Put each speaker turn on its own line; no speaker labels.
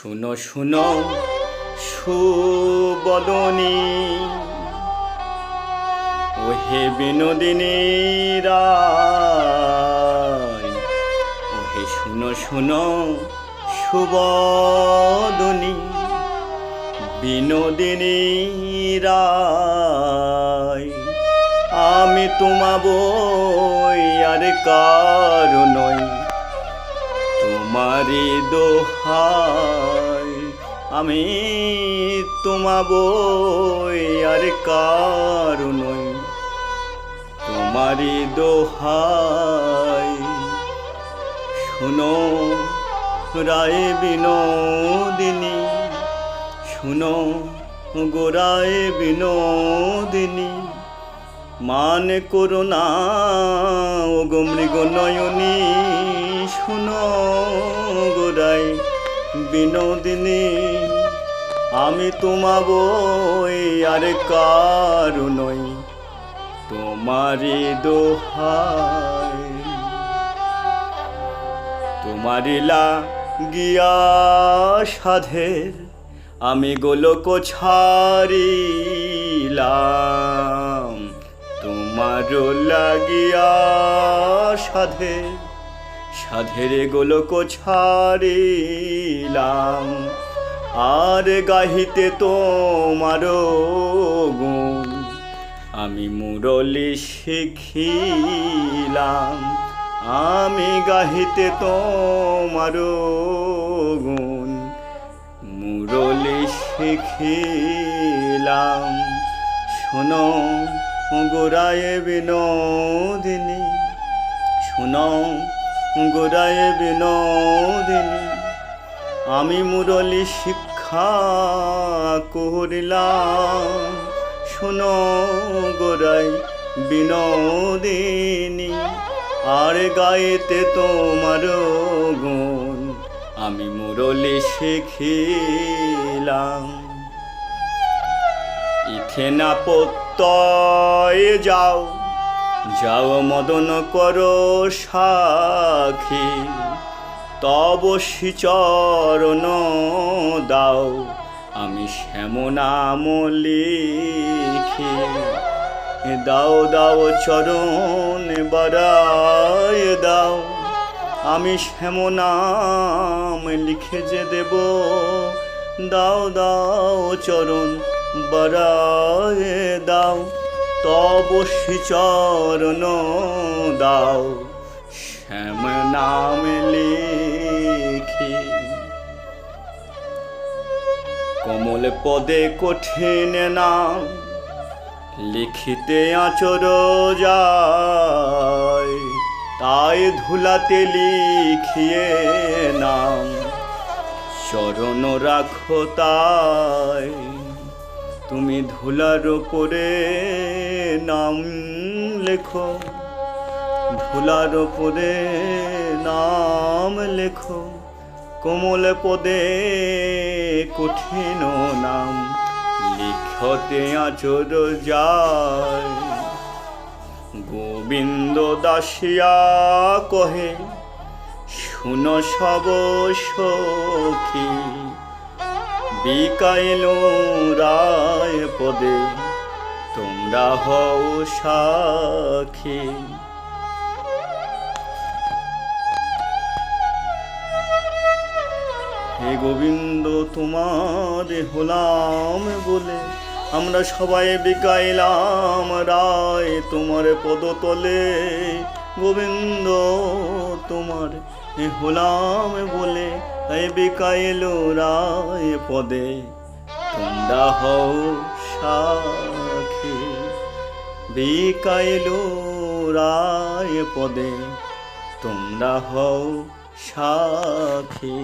শুনো শুনো সুবদনী ওহে বিনোদিনী রায়, ওহে শুনো শুনো সুবদনী বিনোদিনী রায়। আমি তোমা বই আর কারো নই, তোমারি দোহাই। আমি তোমা বই আর কারো নই, তোমারি দোহাই। শুনো রায় বিনোদিনী, শুনো গোরায় বিনোদিনী, মান করো না ওগো মৃগ নয়নী। শুনো গোরায় বিনোদিনী, আমি তোমা বই আর কারো নই, তোমারি দোহাই। তোমারি লাগিয়া সাধের আমি গোলক ছাড়িলাম, তোমার লাগিয়া সাধের সাধের গোলক ছাড়িলাম। আর গাহিতে তোমার গুণ আমি মুরলি শিখিলাম, আমি গাহিতে তোমার গুণ মুরলি শিখিলাম। শোনো গোরায় বিনোদিনী, শোনো গোরায় বিনোদিনী, আমি মুরলি শিক্ষা করিলাম। শোনো গোরায় বিনোদিনী, আর গাইতে তোমার গুণ আমি মুরলি শিখিলাম। ইথে না প্রত্যয় যাও, যাও মদন করো সাক্ষী, তব শ্রীচরণ দাও আমি শ্যাম নাম লিখি। দাও দাও চরণ বাড়ায় দাও, আমি শ্যাম নাম লিখে যে দেব। দাও দাও চরণ বাড়ায় দাও, তব শ্রীচরণ দাও শ্যাম নাম লিখি। কমল পদে কঠিন নাম লিখিতে আচর যায়, তাই ধুলাতে লিখিয়ে নাম চরণ রাখো তাই। তুমি ধুলার উপরে নাম লেখো, ধুলার উপরে নাম লেখো, কোমল পদে কঠিন নাম লিখতে আচর যায়। গোবিন্দ দাসিয়া কহে শুনো সব সখী, বিকাইল রায় পদে তোমরা হও সাক্ষী। হে গোবিন্দ তোমার হলাম বলে আমরা সবাই বিকাইলাম রায় তোমার পদতলে। গোবিন্দ তোমার হলাম বলে তাই বিকাইল রায় পদে তোমরা হও সাক্ষী। বিকাইল রায় পদে তোমরা হও সাক্ষী।